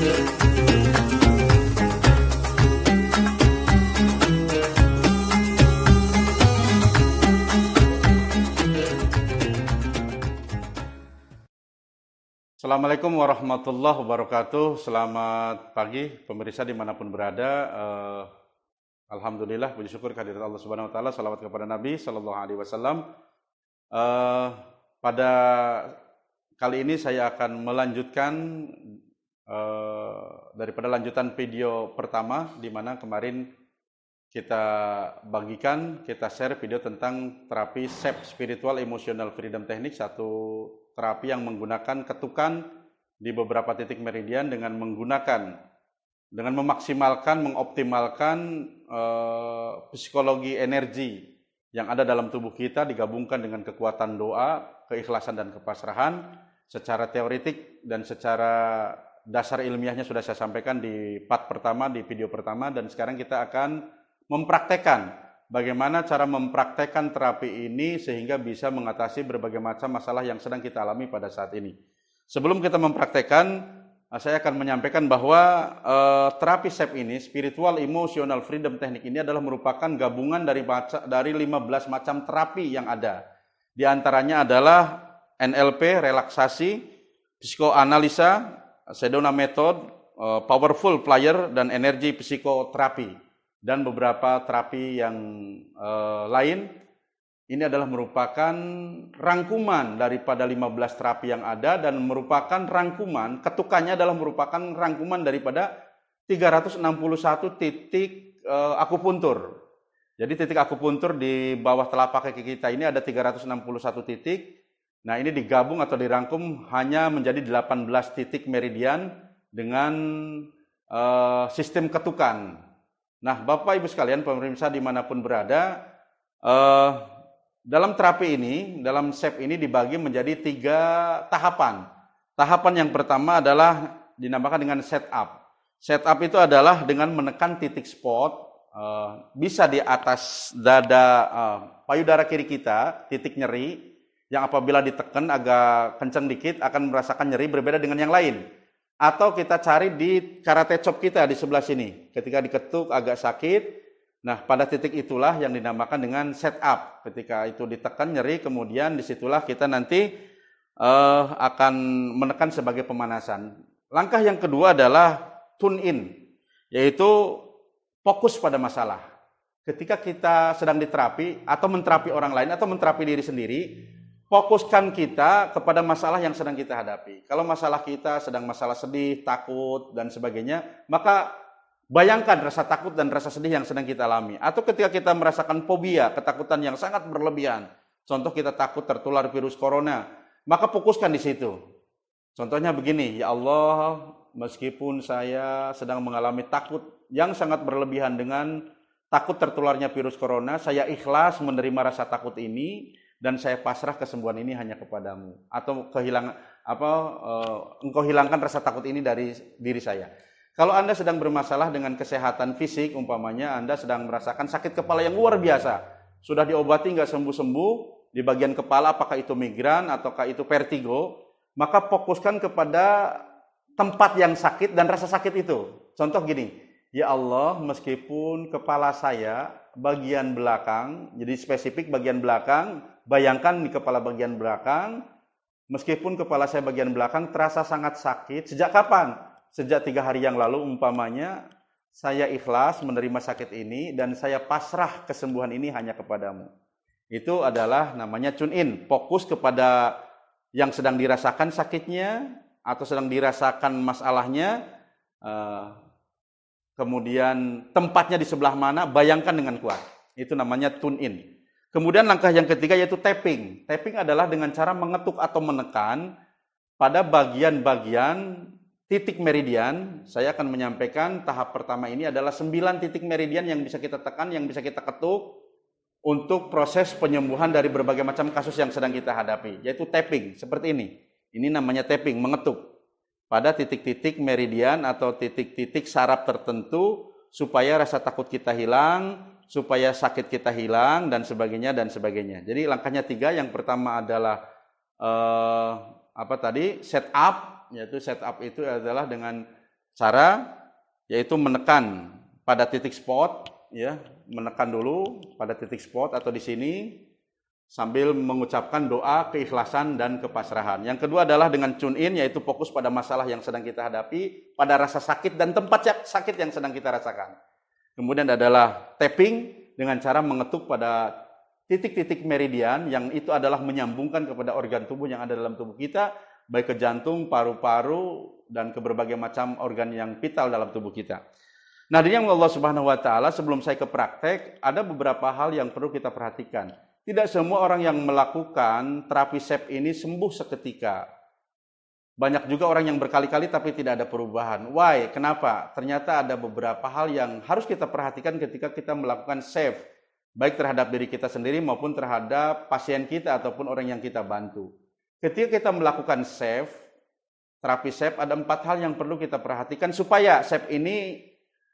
Assalamualaikum warahmatullahi wabarakatuh. Selamat pagi pemirsa dimanapun berada. Alhamdulillah, puji syukur kehadirat Allah Subhanahu Wa Taala. Salawat kepada Nabi Sallallahu Alaihi Wasallam. Pada kali ini saya akan melanjutkan daripada lanjutan video pertama, di mana kemarin kita bagikan, kita share video tentang terapi SEP, Spiritual Emotional Freedom Technique, satu terapi yang menggunakan ketukan di beberapa titik meridian dengan memaksimalkan, mengoptimalkan psikologi energi yang ada dalam tubuh kita, digabungkan dengan kekuatan doa, keikhlasan dan kepasrahan. Secara teoretik dan secara dasar ilmiahnya sudah saya sampaikan di part pertama, di video pertama, dan sekarang kita akan mempraktekkan bagaimana cara mempraktekkan terapi ini sehingga bisa mengatasi berbagai macam masalah yang sedang kita alami pada saat ini. Sebelum kita mempraktekkan, saya akan menyampaikan bahwa terapi SEP ini, Spiritual Emotional Freedom Technique ini adalah merupakan gabungan dari 15 macam terapi yang ada. Di antaranya adalah NLP, relaksasi, psikoanalisa, Sedona Method, Powerful Flyer, dan energi psikoterapi, dan beberapa terapi yang lain. Ini adalah merupakan rangkuman daripada 15 terapi yang ada, dan merupakan rangkuman, ketukannya adalah merupakan rangkuman daripada 361 titik akupuntur. Jadi titik akupuntur di bawah telapak kaki kita ini ada 361 titik. Nah, ini digabung atau dirangkum hanya menjadi 18 titik meridian dengan sistem ketukan. Nah, Bapak Ibu sekalian, pemirsa dimanapun berada, dalam terapi ini, dalam SEP ini dibagi menjadi 3 tahapan. Tahapan yang pertama adalah dinamakan dengan setup. Setup itu adalah dengan menekan titik spot, bisa di atas dada, payudara kiri kita, titik nyeri, yang apabila ditekan agak kencang dikit akan merasakan nyeri berbeda dengan yang lain. Atau kita cari di karate chop kita di sebelah sini. Ketika diketuk agak sakit. Nah, pada titik itulah yang dinamakan dengan setup. Ketika itu ditekan nyeri, kemudian disitulah kita nanti akan menekan sebagai pemanasan. Langkah yang kedua adalah tune in, yaitu fokus pada masalah. Ketika kita sedang diterapi atau menterapi orang lain atau menterapi diri sendiri, fokuskan kita kepada masalah yang sedang kita hadapi. Kalau masalah kita sedang masalah sedih, takut, dan sebagainya, maka bayangkan rasa takut dan rasa sedih yang sedang kita alami. Atau ketika kita merasakan fobia, ketakutan yang sangat berlebihan, contoh kita takut tertular virus corona, maka fokuskan di situ. Contohnya begini, ya Allah, meskipun saya sedang mengalami takut yang sangat berlebihan dengan takut tertularnya virus corona, saya ikhlas menerima rasa takut ini, dan saya pasrah kesembuhan ini hanya kepadamu. Atau engkau hilangkan rasa takut ini dari diri saya. Kalau Anda sedang bermasalah dengan kesehatan fisik, umpamanya Anda sedang merasakan sakit kepala yang luar biasa, sudah diobati nggak sembuh-sembuh, di bagian kepala apakah itu migran ataukah itu vertigo, maka fokuskan kepada tempat yang sakit dan rasa sakit itu. Contoh gini, ya Allah, meskipun kepala saya bagian belakang, jadi spesifik bagian belakang, bayangkan di kepala bagian belakang, meskipun kepala saya bagian belakang terasa sangat sakit. Sejak kapan? Sejak 3 hari yang lalu umpamanya, saya ikhlas menerima sakit ini dan saya pasrah kesembuhan ini hanya kepadamu. Itu adalah namanya tune in, fokus kepada yang sedang dirasakan sakitnya atau sedang dirasakan masalahnya, kemudian tempatnya di sebelah mana, bayangkan dengan kuat. Itu namanya tune in. Kemudian langkah yang ketiga yaitu tapping. Tapping adalah dengan cara mengetuk atau menekan pada bagian-bagian titik meridian. Saya akan menyampaikan tahap pertama ini adalah 9 titik meridian yang bisa kita tekan, yang bisa kita ketuk untuk proses penyembuhan dari berbagai macam kasus yang sedang kita hadapi, yaitu tapping, seperti ini. Ini namanya tapping, mengetuk pada titik-titik meridian atau titik-titik saraf tertentu supaya rasa takut kita hilang, supaya sakit kita hilang, dan sebagainya dan sebagainya. Jadi langkahnya 3. Yang pertama adalah setup, yaitu setup itu adalah dengan cara, yaitu menekan pada titik spot, ya, menekan dulu pada titik spot atau di sini sambil mengucapkan doa keikhlasan dan kepasrahan. Yang kedua adalah dengan tune in, yaitu fokus pada masalah yang sedang kita hadapi, pada rasa sakit dan tempat sakit yang sedang kita rasakan. Kemudian adalah tapping dengan cara mengetuk pada titik-titik meridian yang itu adalah menyambungkan kepada organ tubuh yang ada dalam tubuh kita, baik ke jantung, paru-paru, dan ke berbagai macam organ yang vital dalam tubuh kita. Nah, dengan Allah Subhanahu wa taala, sebelum saya ke praktek, ada beberapa hal yang perlu kita perhatikan. Tidak semua orang yang melakukan terapi SEP ini sembuh seketika. Banyak juga orang yang berkali-kali tapi tidak ada perubahan. Why? Kenapa? Ternyata ada beberapa hal yang harus kita perhatikan ketika kita melakukan SEP, baik terhadap diri kita sendiri maupun terhadap pasien kita ataupun orang yang kita bantu. Ketika kita melakukan SEP, terapi SEP, ada 4 hal yang perlu kita perhatikan supaya SEP ini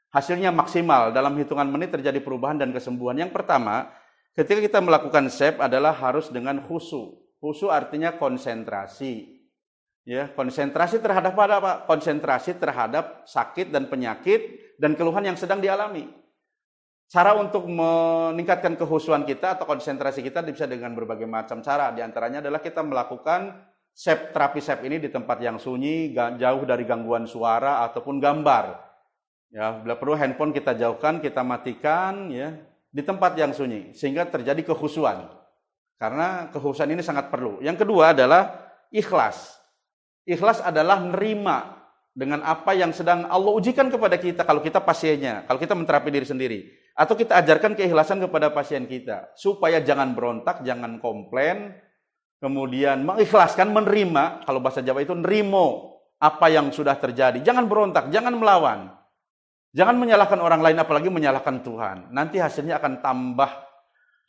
hasilnya maksimal. Dalam hitungan menit terjadi perubahan dan kesembuhan. Yang pertama, ketika kita melakukan SEP adalah harus dengan khusyuk. Khusyuk artinya konsentrasi. Ya, konsentrasi terhadap apa? Konsentrasi terhadap sakit dan penyakit dan keluhan yang sedang dialami. Cara untuk meningkatkan kehusuan kita atau konsentrasi kita bisa dengan berbagai macam cara. Di antaranya adalah kita melakukan SEP, terapi SEP ini di tempat yang sunyi, jauh dari gangguan suara ataupun gambar. Ya, bila perlu handphone kita jauhkan, kita matikan, ya, di tempat yang sunyi sehingga terjadi kehusuan. Karena kehusuan ini sangat perlu. Yang kedua adalah ikhlas. Ikhlas adalah nerima dengan apa yang sedang Allah ujikan kepada kita kalau kita pasiennya, kalau kita menterapi diri sendiri. Atau kita ajarkan keikhlasan kepada pasien kita supaya jangan berontak, jangan komplain, kemudian mengikhlaskan, menerima, kalau bahasa Jawa itu nerimo apa yang sudah terjadi. Jangan berontak, jangan melawan. Jangan menyalahkan orang lain, apalagi menyalahkan Tuhan. Nanti hasilnya akan tambah,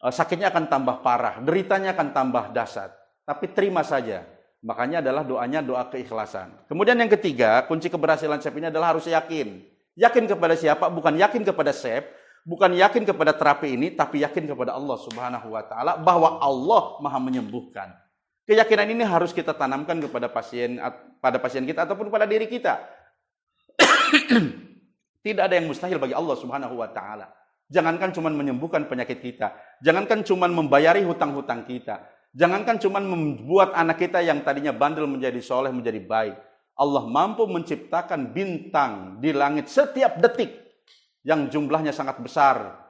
sakitnya akan tambah parah, deritanya akan tambah dahsyat. Tapi terima saja. Makanya adalah doanya doa keikhlasan. Kemudian yang ketiga, kunci keberhasilan SEP ini adalah harus yakin. Yakin kepada siapa? Bukan yakin kepada SEP, bukan yakin kepada terapi ini, tapi yakin kepada Allah Subhanahu wa taala bahwa Allah Maha menyembuhkan. Keyakinan ini harus kita tanamkan kepada pasien kita ataupun pada diri kita. Tidak ada yang mustahil bagi Allah Subhanahu wa taala. Jangankan cuma menyembuhkan penyakit kita, jangankan cuma membayari hutang-hutang kita, jangankan cuma membuat anak kita yang tadinya bandel menjadi soleh, menjadi baik. Allah mampu menciptakan bintang di langit setiap detik yang jumlahnya sangat besar,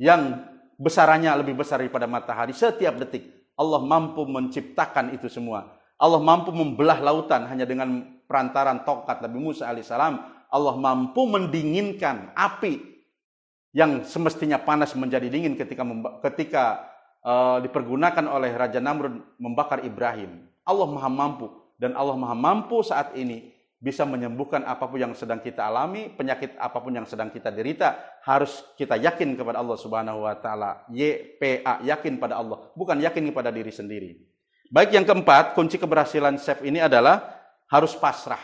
yang besarannya lebih besar daripada matahari setiap detik. Allah mampu menciptakan itu semua. Allah mampu membelah lautan hanya dengan perantaran tongkat Nabi Musa alaihissalam. Allah mampu mendinginkan api yang semestinya panas menjadi dingin ketika dipergunakan oleh Raja Namrud membakar Ibrahim. Allah Maha Mampu, dan Allah Maha Mampu saat ini bisa menyembuhkan apapun yang sedang kita alami, penyakit apapun yang sedang kita derita. Harus kita yakin kepada Allah Subhanahu wa taala. YPA, yakin pada Allah, bukan yakin kepada diri sendiri. Baik, yang keempat, kunci keberhasilan SEP ini adalah harus pasrah.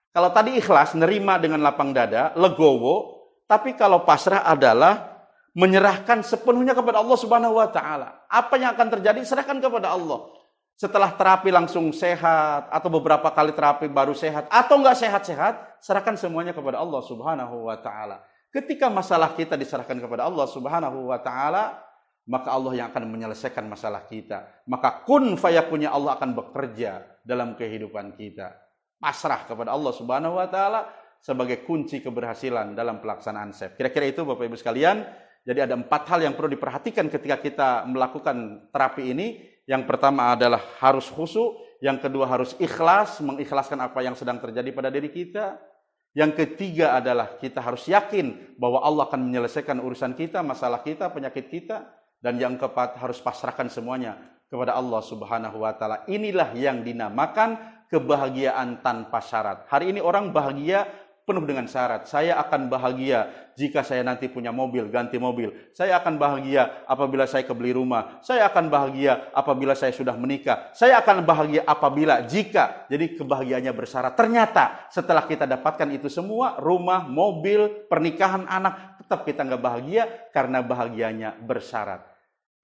Kalau tadi ikhlas, nerima dengan lapang dada, legowo, tapi kalau pasrah adalah menyerahkan sepenuhnya kepada Allah Subhanahu wa taala. Apa yang akan terjadi serahkan kepada Allah. Setelah terapi langsung sehat, atau beberapa kali terapi baru sehat, atau enggak sehat-sehat, serahkan semuanya kepada Allah Subhanahu wa taala. Ketika masalah kita diserahkan kepada Allah Subhanahu wa taala, maka Allah yang akan menyelesaikan masalah kita. Maka kun fayakunnya Allah akan bekerja dalam kehidupan kita. Pasrah kepada Allah Subhanahu wa taala sebagai kunci keberhasilan dalam pelaksanaan SEP. Kira-kira itu Bapak Ibu sekalian. Jadi ada 4 hal yang perlu diperhatikan ketika kita melakukan terapi ini. Yang pertama adalah harus khusyuk, yang kedua harus ikhlas, mengikhlaskan apa yang sedang terjadi pada diri kita. Yang ketiga adalah kita harus yakin bahwa Allah akan menyelesaikan urusan kita, masalah kita, penyakit kita. Dan yang keempat harus pasrahkan semuanya kepada Allah Subhanahu wa taala. Inilah yang dinamakan kebahagiaan tanpa syarat. Hari ini orang bahagia penuh dengan syarat. Saya akan bahagia jika saya nanti punya mobil, ganti mobil. Saya akan bahagia apabila saya kebeli rumah. Saya akan bahagia apabila saya sudah menikah. Saya akan bahagia apabila jika. Jadi kebahagiaannya bersyarat. Ternyata setelah kita dapatkan itu semua, rumah, mobil, pernikahan, anak, tetap kita nggak bahagia karena bahagianya bersyarat.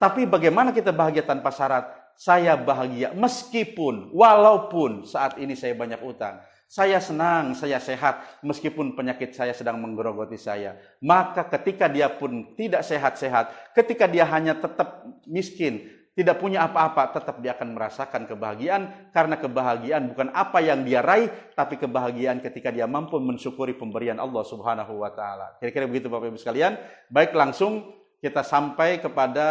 Tapi bagaimana kita bahagia tanpa syarat? Saya bahagia meskipun, walaupun saat ini saya banyak utang. Saya senang, saya sehat, meskipun penyakit saya sedang menggerogoti saya. Maka ketika dia pun tidak sehat-sehat, ketika dia hanya tetap miskin, tidak punya apa-apa, tetap dia akan merasakan kebahagiaan, karena kebahagiaan bukan apa yang dia raih, tapi kebahagiaan ketika dia mampu mensyukuri pemberian Allah Subhanahu wa Ta'ala. Kira-kira begitu Bapak Ibu sekalian. Baik, langsung kita sampai kepada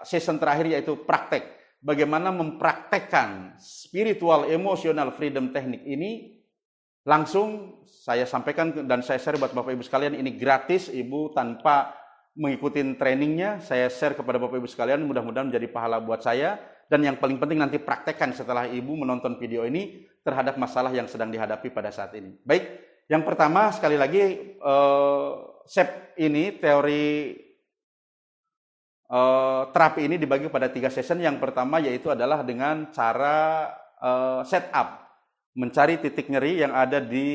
season terakhir, yaitu praktek. Bagaimana mempraktekkan spiritual emotional freedom teknik ini. Langsung saya sampaikan dan saya share buat Bapak Ibu sekalian, ini gratis, Ibu tanpa mengikuti trainingnya, saya share kepada Bapak Ibu sekalian, mudah-mudahan menjadi pahala buat saya. Dan yang paling penting nanti praktekkan setelah Ibu menonton video ini terhadap masalah yang sedang dihadapi pada saat ini. Baik, yang pertama sekali lagi, SEP ini, teori terapi ini dibagi pada 3 session. Yang pertama yaitu adalah dengan cara setup. Mencari titik nyeri yang ada di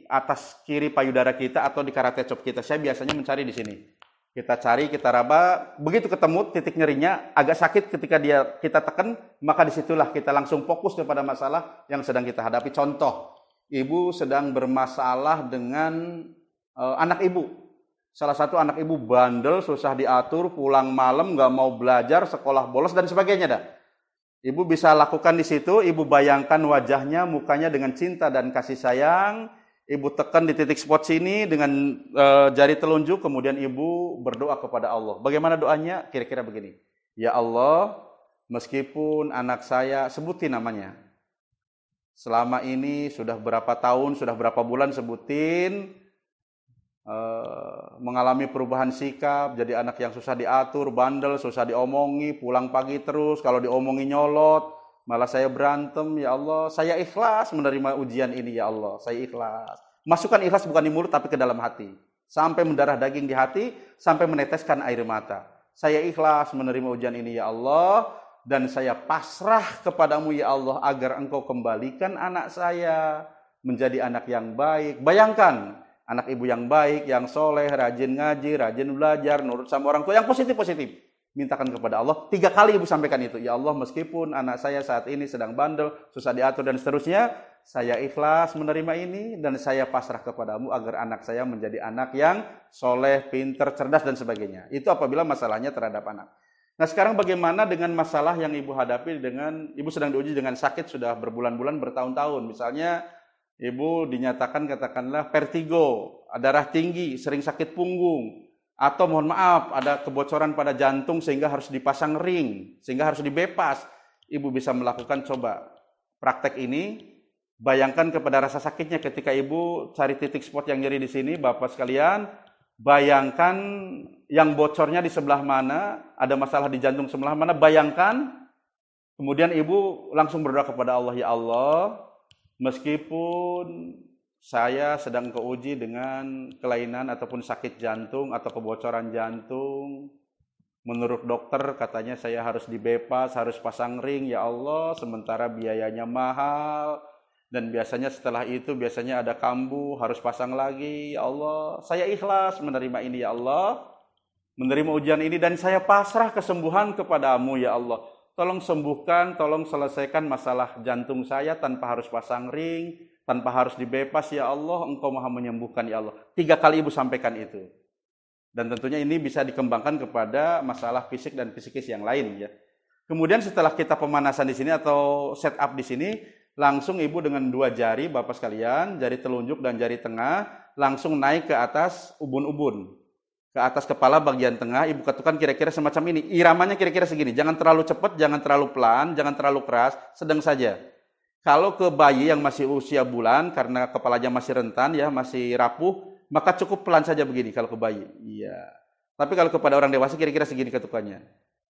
atas kiri payudara kita atau di karate chop kita. Saya biasanya mencari di sini. Kita cari, kita raba, begitu ketemu titik nyerinya, agak sakit ketika kita tekan, maka disitulah kita langsung fokus kepada masalah yang sedang kita hadapi. Contoh, ibu sedang bermasalah dengan anak ibu. Salah satu anak ibu bandel, susah diatur, pulang malam, nggak mau belajar, sekolah bolos, dan sebagainya dah. Ibu bisa lakukan di situ, ibu bayangkan wajahnya, mukanya dengan cinta dan kasih sayang. Ibu tekan di titik spot sini dengan jari telunjuk, kemudian ibu berdoa kepada Allah. Bagaimana doanya? Kira-kira begini. Ya Allah, meskipun anak saya, sebutin namanya. Selama ini sudah berapa tahun, sudah berapa bulan sebutin, mengalami perubahan sikap, jadi anak yang susah diatur, bandel, susah diomongi, pulang pagi terus, kalau diomongi nyolot, malah saya berantem. Ya Allah, saya ikhlas menerima ujian ini. Ya Allah, saya ikhlas. Masukkan ikhlas bukan di mulut tapi ke dalam hati, sampai mendarah daging di hati, sampai meneteskan air mata. Saya ikhlas menerima ujian ini ya Allah, dan saya pasrah kepadamu ya Allah, agar engkau kembalikan anak saya menjadi anak yang baik. Bayangkan, anak ibu yang baik, yang soleh, rajin ngaji, rajin belajar, nurut sama orang tua, yang positif-positif. Mintakan kepada Allah. 3 kali ibu sampaikan itu. Ya Allah, meskipun anak saya saat ini sedang bandel, susah diatur dan seterusnya, saya ikhlas menerima ini dan saya pasrah kepadamu agar anak saya menjadi anak yang soleh, pinter, cerdas dan sebagainya. Itu apabila masalahnya terhadap anak. Nah sekarang bagaimana dengan masalah yang ibu hadapi dengan, ibu sedang diuji dengan sakit sudah berbulan-bulan, bertahun-tahun. Misalnya, ibu dinyatakan katakanlah vertigo, darah tinggi, sering sakit punggung, atau mohon maaf ada kebocoran pada jantung sehingga harus dipasang ring, sehingga harus dibepas. Ibu bisa melakukan coba praktek ini. Bayangkan kepada rasa sakitnya ketika ibu cari titik spot yang nyeri di sini, Bapak sekalian. Bayangkan yang bocornya di sebelah mana, ada masalah di jantung sebelah mana, bayangkan. Kemudian ibu langsung berdoa kepada Allah, ya Allah, meskipun saya sedang keuji dengan kelainan ataupun sakit jantung atau kebocoran jantung, menurut dokter katanya saya harus dibepas, harus pasang ring, ya Allah, sementara biayanya mahal, dan biasanya setelah itu biasanya ada kambuh, harus pasang lagi, ya Allah, saya ikhlas menerima ini, ya Allah, menerima ujian ini, dan saya pasrah kesembuhan kepadamu, ya Allah. Tolong sembuhkan, tolong selesaikan masalah jantung saya tanpa harus pasang ring, tanpa harus dibepas, ya Allah, engkau maha menyembuhkan, ya Allah. 3 kali ibu sampaikan itu. Dan tentunya ini bisa dikembangkan kepada masalah fisik dan psikis yang lain, ya. Kemudian setelah kita pemanasan di sini atau setup di sini, langsung ibu dengan 2 jari, Bapak sekalian, jari telunjuk dan jari tengah, langsung naik ke atas ubun-ubun. Ke atas kepala bagian tengah, ibu ketukan kira-kira semacam ini. Iramanya kira-kira segini, jangan terlalu cepat, jangan terlalu pelan, jangan terlalu keras, sedang saja. Kalau ke bayi yang masih usia bulan, karena kepalanya masih rentan, ya masih rapuh, maka cukup pelan saja begini kalau ke bayi. Iya. Tapi kalau kepada orang dewasa kira-kira segini ketukannya.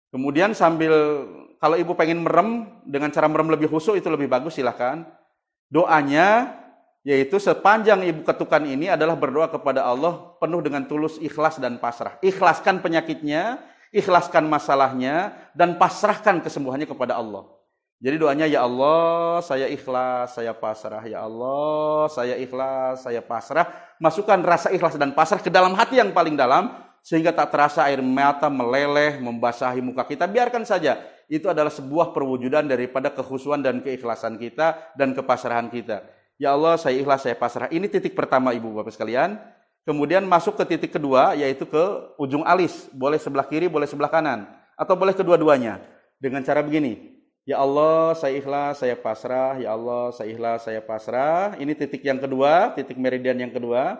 Kemudian sambil, kalau ibu pengen merem, dengan cara merem lebih khusyuk itu lebih bagus, silahkan. Doanya, yaitu sepanjang ibu ketukan ini adalah berdoa kepada Allah penuh dengan tulus, ikhlas dan pasrah. Ikhlaskan penyakitnya, ikhlaskan masalahnya, dan pasrahkan kesembuhannya kepada Allah. Jadi doanya, ya Allah, saya ikhlas, saya pasrah. Ya Allah, saya ikhlas, saya pasrah. Masukkan rasa ikhlas dan pasrah ke dalam hati yang paling dalam, sehingga tak terasa air mata meleleh, membasahi muka kita. Biarkan saja. Itu adalah sebuah perwujudan daripada kekhusyuan dan keikhlasan kita dan kepasrahan kita. ya Allah saya ikhlas, saya pasrah. Ini titik pertama Ibu Bapak sekalian. Kemudian masuk ke titik kedua, yaitu ke ujung alis. Boleh sebelah kiri, boleh sebelah kanan. Atau boleh kedua-duanya. Dengan cara begini. Ya Allah, saya ikhlas, saya pasrah. Ya Allah, saya ikhlas, saya pasrah. Ini titik yang kedua, titik meridian yang kedua.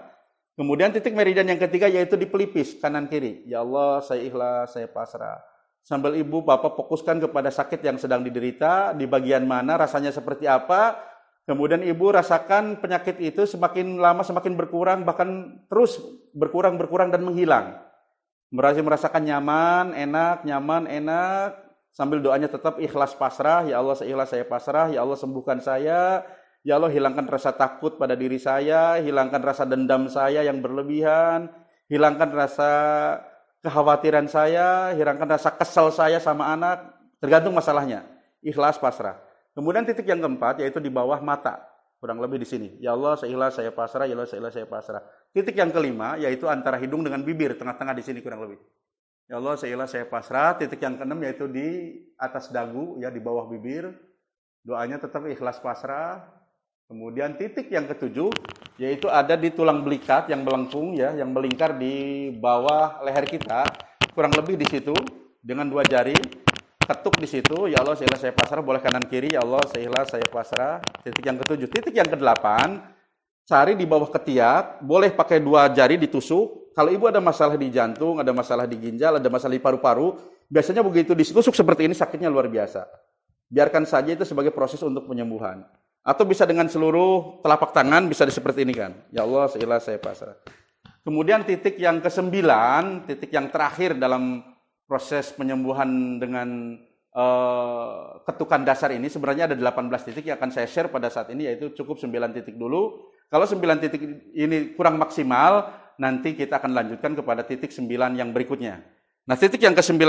Kemudian titik meridian yang ketiga yaitu di pelipis, kanan kiri. Ya Allah, saya ikhlas, saya pasrah. Sambil Ibu, Bapak fokuskan kepada sakit yang sedang diderita, di bagian mana, rasanya seperti apa. Kemudian Ibu rasakan penyakit itu semakin lama semakin berkurang, bahkan terus berkurang dan menghilang. Merasakan nyaman, enak, sambil doanya tetap ikhlas pasrah. Ya Allah, saya ikhlas, saya pasrah. Ya Allah, sembuhkan saya. Ya Allah, hilangkan rasa takut pada diri saya, hilangkan rasa dendam saya yang berlebihan, hilangkan rasa kekhawatiran saya, hilangkan rasa kesal saya sama anak, tergantung masalahnya. Ikhlas pasrah. Kemudian titik yang keempat yaitu di bawah mata, kurang lebih di sini. Ya Allah, saya ikhlas, saya pasrah. Ya Allah, saya ikhlas, saya pasrah. Titik yang kelima yaitu antara hidung dengan bibir, tengah-tengah di sini kurang lebih. Ya Allah, saya ikhlas, saya pasrah. Titik yang keenam yaitu di atas dagu, ya di bawah bibir. Doanya tetap ikhlas pasrah. Kemudian titik yang ketujuh yaitu ada di tulang belikat yang melengkung, ya, yang melingkar di bawah leher kita, kurang lebih di situ dengan 2 jari. Ketuk di situ, ya Allah, saya ikhlas, saya pasrah. Boleh kanan kiri, ya Allah, saya ikhlas, saya pasrah. Titik yang ketujuh. Titik yang kedelapan, cari di bawah ketiak, boleh pakai 2 jari ditusuk. Kalau Ibu ada masalah di jantung, ada masalah di ginjal, ada masalah di paru-paru, biasanya begitu ditusuk seperti ini sakitnya luar biasa. Biarkan saja itu sebagai proses untuk penyembuhan. Atau bisa dengan seluruh telapak tangan, bisa seperti ini kan. Ya Allah, saya ikhlas, saya pasrah. Kemudian titik yang kesembilan, titik yang terakhir dalam proses penyembuhan dengan ketukan dasar ini, sebenarnya ada 18 titik yang akan saya share pada saat ini, yaitu cukup 9 titik dulu. Kalau 9 titik ini kurang maksimal, nanti kita akan lanjutkan kepada titik 9 yang berikutnya. Nah, titik yang ke-9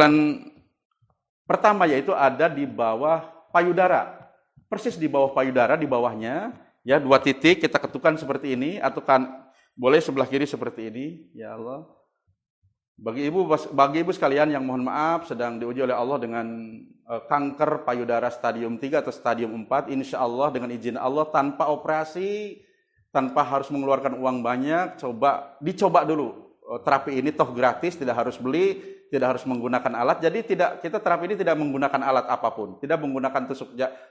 pertama yaitu ada di bawah payudara. Persis di bawah payudara, di bawahnya, ya 2 titik kita ketukan seperti ini, atau kan boleh sebelah kiri seperti ini. Ya Allah. Bagi ibu sekalian yang mohon maaf sedang diuji oleh Allah dengan kanker payudara stadium 3 atau stadium 4, insya Allah dengan izin Allah tanpa operasi, tanpa harus mengeluarkan uang banyak, dicoba dulu. Terapi ini toh gratis, tidak harus beli, tidak harus menggunakan alat. Jadi kita terapi ini tidak menggunakan alat apapun, tidak menggunakan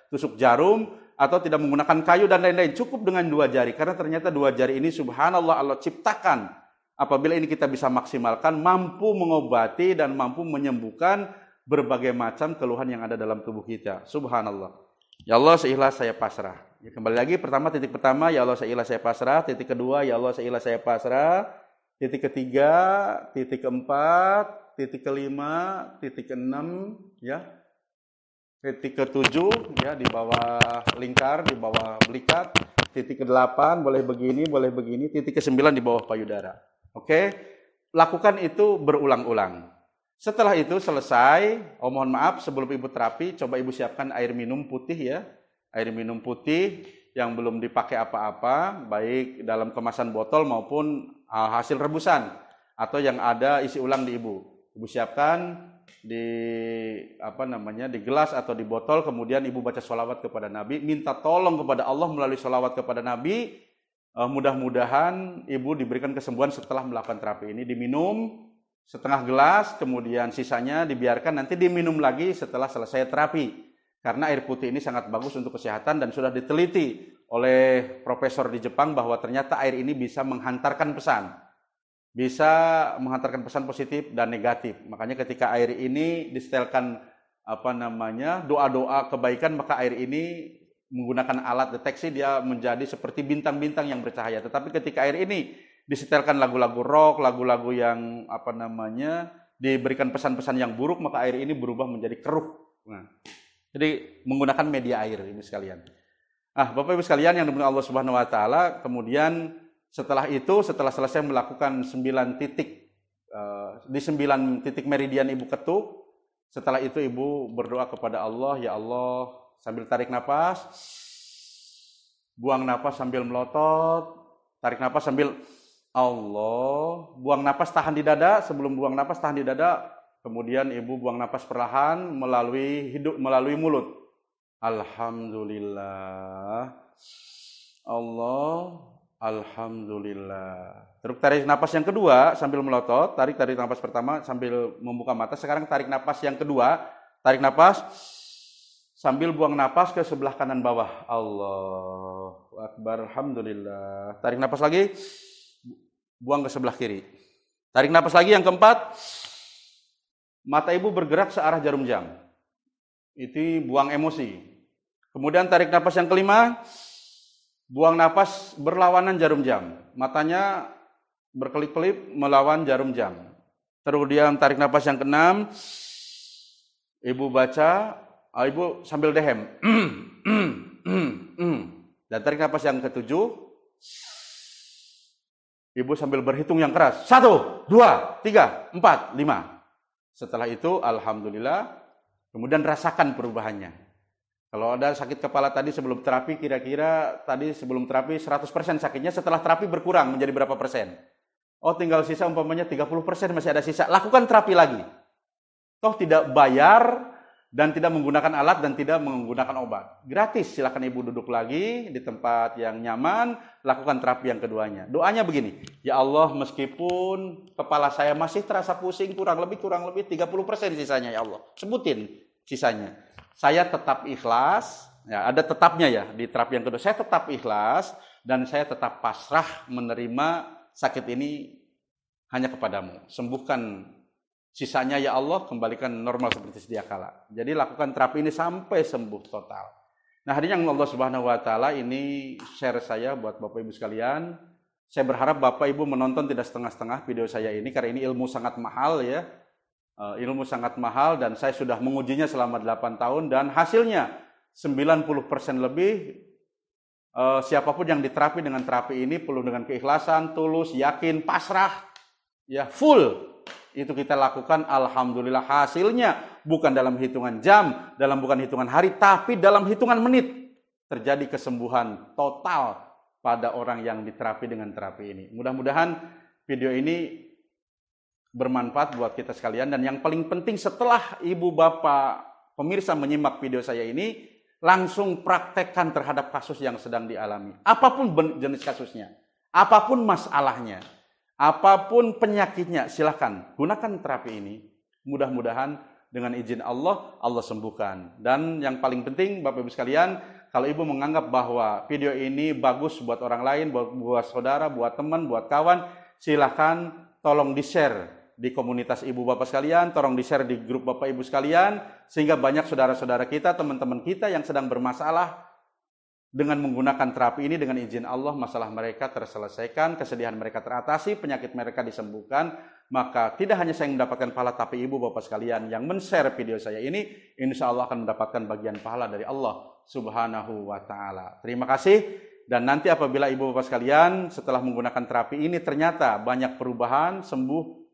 tusuk jarum atau tidak menggunakan kayu dan lain-lain. Cukup dengan 2 jari, karena ternyata 2 jari ini subhanallah Allah ciptakan. Apabila ini kita bisa maksimalkan, mampu mengobati dan mampu menyembuhkan berbagai macam keluhan yang ada dalam tubuh kita. Subhanallah. Ya Allah, saya ikhlas, saya pasrah. Ya, kembali lagi, titik pertama, ya Allah, saya ikhlas, saya pasrah. Titik kedua, ya Allah, saya ikhlas, saya pasrah. Titik ketiga, titik keempat, titik kelima, titik keenam, ya. Titik ketujuh, ya, di bawah lingkar, di bawah belikat. Titik ke-8, boleh begini. Titik ke-9 di bawah payudara. Oke, lakukan itu berulang-ulang. Setelah itu selesai, mohon maaf sebelum Ibu terapi, coba Ibu siapkan air minum putih, ya. Air minum putih yang belum dipakai apa-apa, baik dalam kemasan botol maupun hasil rebusan atau yang ada isi ulang di Ibu. Ibu siapkan di di gelas atau di botol, kemudian Ibu baca sholawat kepada Nabi, minta tolong kepada Allah melalui sholawat kepada Nabi. Mudah-mudahan Ibu diberikan kesembuhan setelah melakukan terapi ini. Diminum setengah gelas, kemudian sisanya dibiarkan nanti diminum lagi setelah selesai terapi. Karena air putih ini sangat bagus untuk kesehatan dan sudah diteliti oleh profesor di Jepang bahwa ternyata air ini bisa menghantarkan pesan positif dan negatif. Makanya ketika air ini disetelkan doa-doa kebaikan, maka air ini menggunakan alat deteksi, dia menjadi seperti bintang-bintang yang bercahaya. Tetapi ketika air ini disetelkan lagu-lagu rock, lagu-lagu yang diberikan pesan-pesan yang buruk, maka air ini berubah menjadi keruh. Nah, jadi menggunakan media air ini sekalian. Bapak Ibu sekalian yang dimuliakan Allah Subhanahu wa taala, kemudian setelah selesai melakukan 9 titik di 9 titik meridian Ibu ketuk, setelah itu Ibu berdoa kepada Allah, ya Allah, sambil tarik napas, buang napas sambil melotot, tarik napas sambil Allah, buang napas tahan di dada, sebelum buang napas tahan di dada, kemudian Ibu buang napas perlahan melalui mulut. Alhamdulillah, Allah, alhamdulillah. Terus tarik napas yang kedua sambil melotot, tarik napas pertama sambil membuka mata. Sekarang tarik napas yang kedua, tarik napas sambil buang napas ke sebelah kanan bawah. Allahu Akbar, alhamdulillah. Tarik napas lagi, buang ke sebelah kiri. Tarik napas lagi yang keempat, mata ibu bergerak searah jarum jam. Itu buang emosi. Kemudian tarik napas yang kelima, buang napas berlawanan jarum jam. Matanya berkelip-kelip melawan jarum jam. Kemudian tarik napas yang keenam, ibu baca, ibu sambil dehem. Dan tarik napas yang ketujuh, ibu sambil berhitung yang keras. 1, 2, 3, 4, 5. Setelah itu, alhamdulillah, kemudian rasakan perubahannya. Kalau ada sakit kepala tadi sebelum terapi, kira-kira tadi sebelum terapi 100% sakitnya, setelah terapi berkurang menjadi berapa persen? Oh, tinggal sisa umpamanya 30%, masih ada sisa. Lakukan terapi lagi. Toh tidak bayar dan tidak menggunakan alat dan tidak menggunakan obat. Gratis, silakan ibu duduk lagi di tempat yang nyaman, lakukan terapi yang keduanya. Doanya begini, ya Allah, meskipun kepala saya masih terasa pusing, kurang lebih 30% sisanya ya Allah. Sebutin sisanya. Saya tetap ikhlas, ya ada tetapnya ya di terapi yang kedua. Saya tetap ikhlas dan saya tetap pasrah menerima sakit ini hanya kepadamu. Sembuhkan sisanya ya Allah, kembalikan normal seperti sedia kala. Jadi lakukan terapi ini sampai sembuh total. Nah, hadirin yang Allah Subhanahu wa taala, ini share saya buat Bapak Ibu sekalian. Saya berharap Bapak Ibu menonton tidak setengah-setengah video saya ini karena ini ilmu sangat mahal ya. Ilmu sangat mahal dan saya sudah mengujinya selama 8 tahun dan hasilnya 90% lebih. Siapapun yang diterapi dengan terapi ini penuh dengan keikhlasan, tulus, yakin, pasrah, ya full. Itu kita lakukan, alhamdulillah hasilnya bukan dalam hitungan jam, bukan hitungan hari, tapi dalam hitungan menit terjadi kesembuhan total pada orang yang diterapi dengan terapi ini. Mudah-mudahan video ini bermanfaat buat kita sekalian, dan yang paling penting setelah ibu bapak pemirsa menyimak video saya ini, langsung praktekkan terhadap kasus yang sedang dialami. Apapun jenis kasusnya, apapun masalahnya, apapun penyakitnya, silakan gunakan terapi ini. Mudah-mudahan dengan izin Allah, Allah sembuhkan. Dan yang paling penting Bapak Ibu sekalian, kalau Ibu menganggap bahwa video ini bagus buat orang lain, buat saudara, buat teman, buat kawan, silakan tolong di-share di komunitas ibu bapak sekalian, tolong di-share di grup bapak ibu sekalian, sehingga banyak saudara-saudara kita, teman-teman kita yang sedang bermasalah dengan menggunakan terapi ini, dengan izin Allah masalah mereka terselesaikan, kesedihan mereka teratasi, penyakit mereka disembuhkan. Maka tidak hanya saya yang mendapatkan pahala, tapi ibu bapak sekalian yang men-share video saya ini, insya Allah akan mendapatkan bagian pahala dari Allah Subhanahu wa ta'ala. Terima kasih. Dan nanti apabila ibu bapak sekalian setelah menggunakan terapi ini ternyata banyak perubahan, sembuh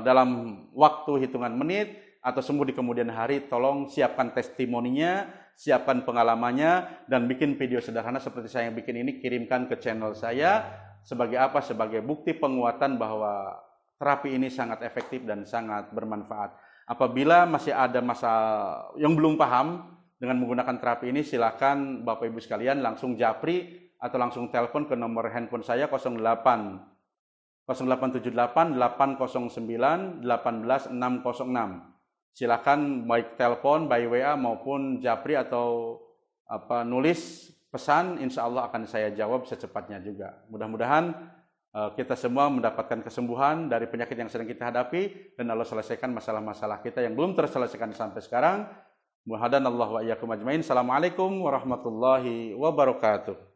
dalam waktu hitungan menit atau sembuh di kemudian hari, tolong siapkan testimoninya, siapkan pengalamannya, dan bikin video sederhana seperti saya yang bikin ini, kirimkan ke channel saya. Sebagai apa? Sebagai bukti penguatan bahwa terapi ini sangat efektif dan sangat bermanfaat. Apabila masih ada masa yang belum paham dengan menggunakan terapi ini, silakan Bapak Ibu sekalian langsung japri atau langsung telepon ke nomor handphone saya 0878 809 18606. Silakan baik telepon, by WA maupun japri atau nulis pesan, insya Allah akan saya jawab secepatnya juga. Mudah-mudahan kita semua mendapatkan kesembuhan dari penyakit yang sedang kita hadapi, dan Allah selesaikan masalah-masalah kita yang belum terselesaikan sampai sekarang. Muhadanallahu wa iyyakum ajmain. Assalamualaikum warahmatullahi wabarakatuh.